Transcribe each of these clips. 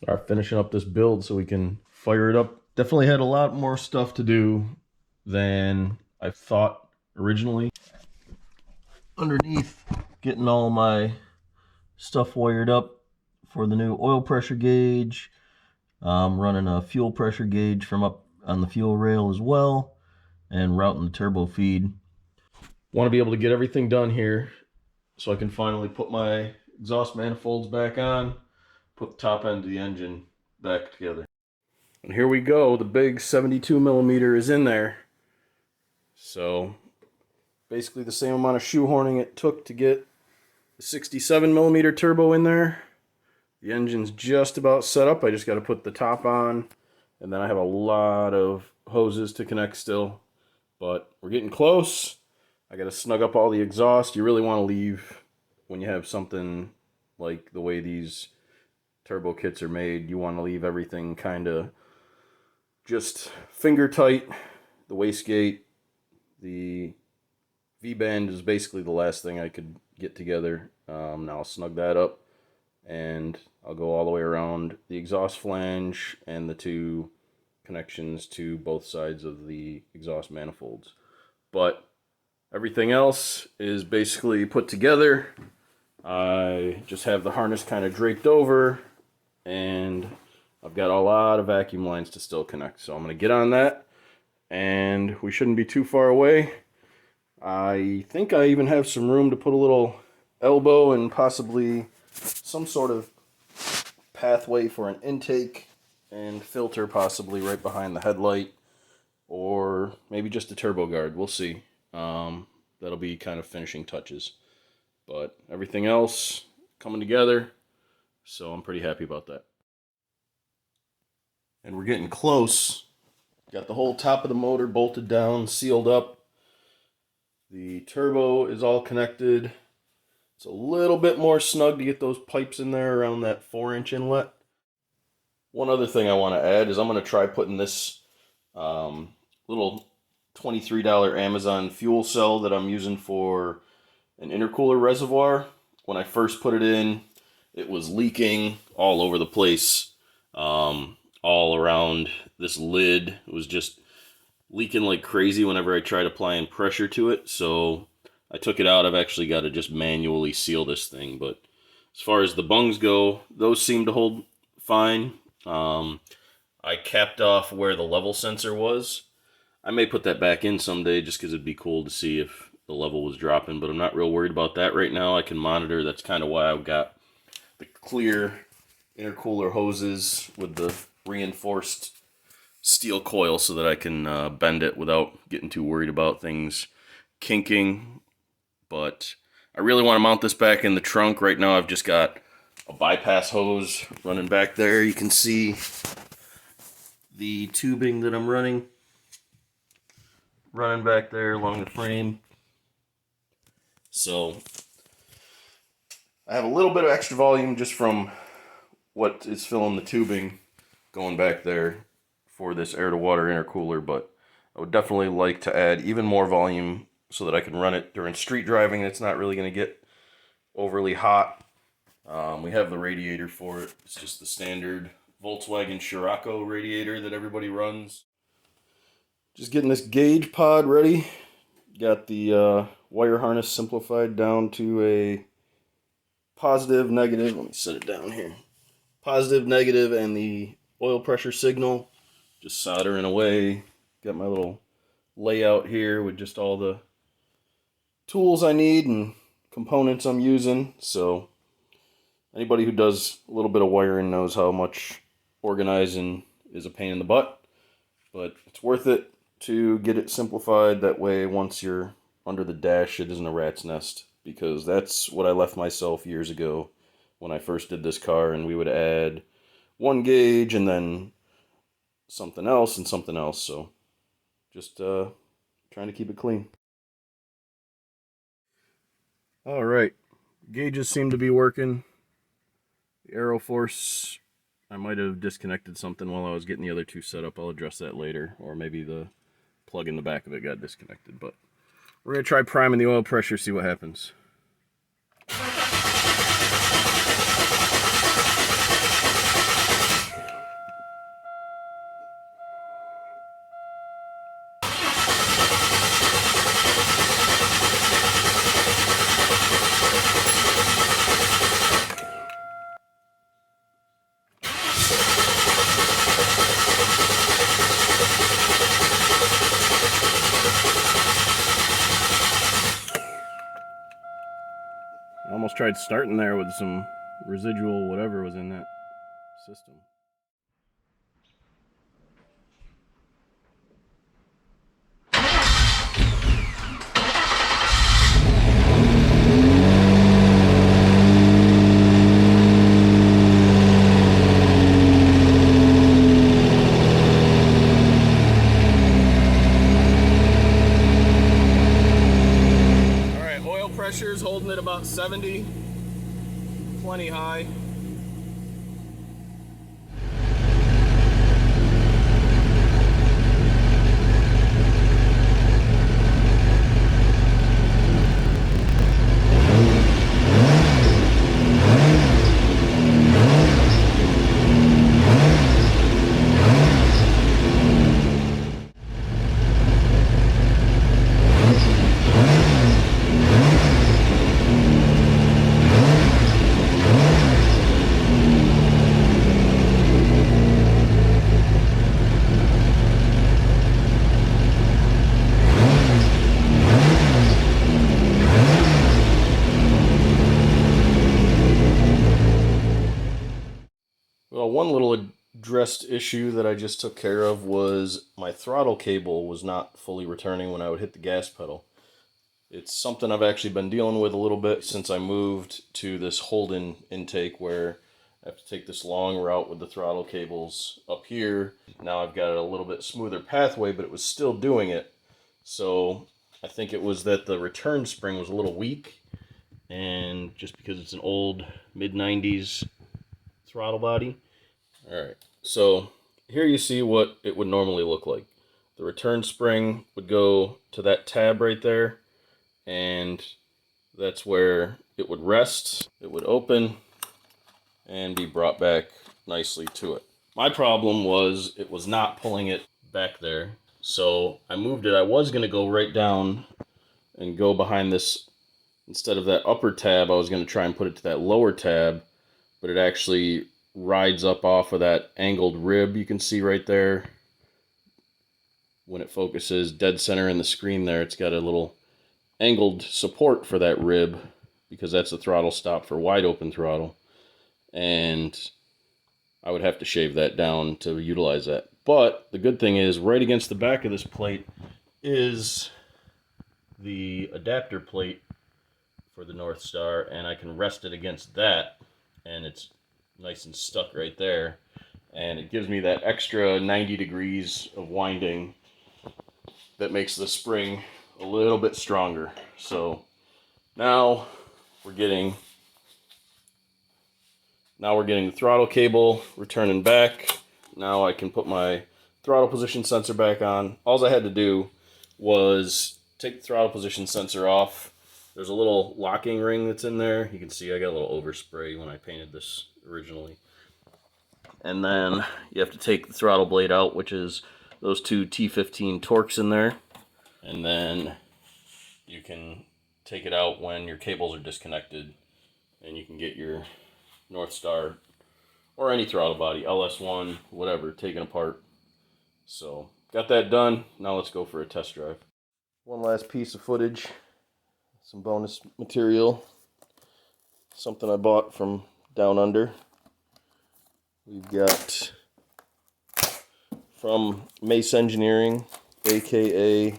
start finishing up this build so we can fire it up. Definitely had a lot more stuff to do than I thought originally. Underneath, getting all my stuff wired up for the new oil pressure gauge. I'm running a fuel pressure gauge from up on the fuel rail as well, and routing the turbo feed. Want to be able to get everything done here so I can finally put my exhaust manifolds back on, put the top end of the engine back together. And here we go, the big 72 millimeter is in there. So basically the same amount of shoehorning it took to get the 67 millimeter turbo in there. The engine's just about set up. I just got to put the top on, and then I have a lot of hoses to connect still, but we're getting close. I got to snug up all the exhaust. You really want to leave, when you have something like the way these turbo kits are made, you want to leave everything kind of just finger tight. The wastegate, the V-band is basically the last thing I could get together. Now I'll snug that up, and I'll go all the way around the exhaust flange and the two connections to both sides of the exhaust manifolds. But everything else is basically put together. I just have the harness kind of draped over, and I've got a lot of vacuum lines to still connect. So I'm going to get on that, and we shouldn't be too far away. I think I even have some room to put a little elbow and possibly some sort of pathway for an intake and filter, possibly right behind the headlight, or maybe just a turbo guard. We'll see. That'll be kind of finishing touches, but everything else coming together, so I'm pretty happy about that. And we're getting close. Got the whole top of the motor bolted down, sealed up. The turbo is all connected. It's a little bit more snug to get those pipes in there around that 4-inch inlet. One other thing I want to add is I'm going to try putting this little $23 Amazon fuel cell that I'm using for an intercooler reservoir. When I first put it in, it was leaking all over the place, all around this lid. It was just leaking like crazy whenever I tried applying pressure to it. So I took it out. I've actually got to just manually seal this thing. But as far as the bungs go, those seem to hold fine. I capped off where the level sensor was. I may put that back in someday just because it'd be cool to see if the level was dropping, but I'm not real worried about that right now. I can monitor. That's kind of why I've got the clear intercooler hoses with the reinforced steel coil so that I can bend it without getting too worried about things kinking. But I really want to mount this back in the trunk. Right now I've just got a bypass hose running back there. You can see the tubing that I'm running back there along the frame. So I have a little bit of extra volume just from what is filling the tubing going back there for this air-to-water intercooler, but I would definitely like to add even more volume so that I can run it during street driving. It's not really going to get overly hot. We have the radiator for it. It's just the standard Volkswagen Scirocco radiator that everybody runs. Just getting this gauge pod ready. Got the wire harness simplified down to a positive, negative. Let me set it down here. Positive, negative, and the oil pressure signal. Just soldering away. Got my little layout here with just all the tools I need and components I'm using. So anybody who does a little bit of wiring knows how much organizing is a pain in the butt, but it's worth it to get it simplified. That way, once you're under the dash, it isn't a rat's nest, because that's what I left myself years ago when I first did this car, and we would add one gauge and then something else and something else. So just trying to keep it clean. All right, gauges seem to be working. The Aeroforce, I might have disconnected something while I was getting the other two set up. I'll address that later, or maybe the plug in the back of it got disconnected. But we're going to try priming the oil pressure, see what happens. tried starting there with some residual whatever was in that system. Pressure's holding at about 70, plenty high. Well, one little addressed issue that I just took care of was my throttle cable was not fully returning when I would hit the gas pedal. It's something I've actually been dealing with a little bit since I moved to this Holden intake where I have to take this long route with the throttle cables up here. Now I've got a little bit smoother pathway, but it was still doing it. So I think it was that the return spring was a little weak, and just because it's an old mid-90s throttle body. Alright, so here you see what it would normally look like. The return spring would go to that tab right there, and that's where it would rest. It would open and be brought back nicely to it. My problem was it was not pulling it back there, so I moved it. I was going to go right down and go behind this. Instead of that upper tab, I was going to try and put it to that lower tab, but it actually rides up off of that angled rib you can see right there. When it focuses dead center in the screen there, it's got a little angled support for that rib because that's the throttle stop for wide open throttle. And I would have to shave that down to utilize that. But the good thing is right against the back of this plate is the adapter plate for the North Star, and I can rest it against that, and it's nice and stuck right there, and it gives me that extra 90 degrees of winding that makes the spring a little bit stronger. So now we're getting the throttle cable returning back. Now I can put my throttle position sensor back on. All I had to do was take the throttle position sensor off. There's a little locking ring that's in there. You can see I got a little overspray when I painted this originally. And then you have to take the throttle blade out, which is those two T15 Torx in there. And then you can take it out when your cables are disconnected, and you can get your North Star or any throttle body, LS1, whatever, taken apart. So got that done. Now let's go for a test drive. One last piece of footage. Some bonus material, something I bought from down under. We've got from Mace Engineering, aka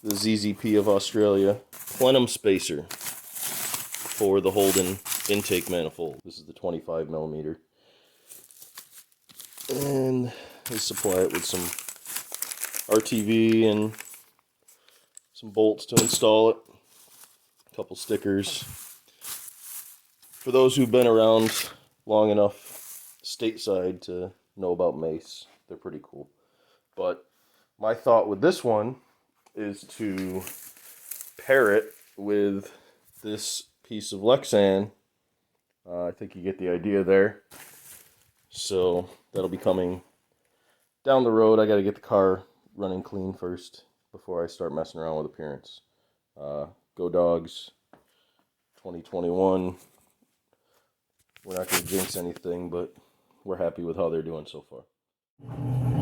the ZZP of Australia, plenum spacer for the Holden intake manifold. This is the 25 millimeter. And they supply it with some RTV and some bolts to install it, a couple stickers. For those who've been around long enough stateside to know about Mace, they're pretty cool. But my thought with this one is to pair it with this piece of Lexan. I think you get the idea there. So that'll be coming down the road. I got to get the car running clean first before I start messing around with appearance. Go Dogs 2021. We're not going to jinx anything, but we're happy with how they're doing so far.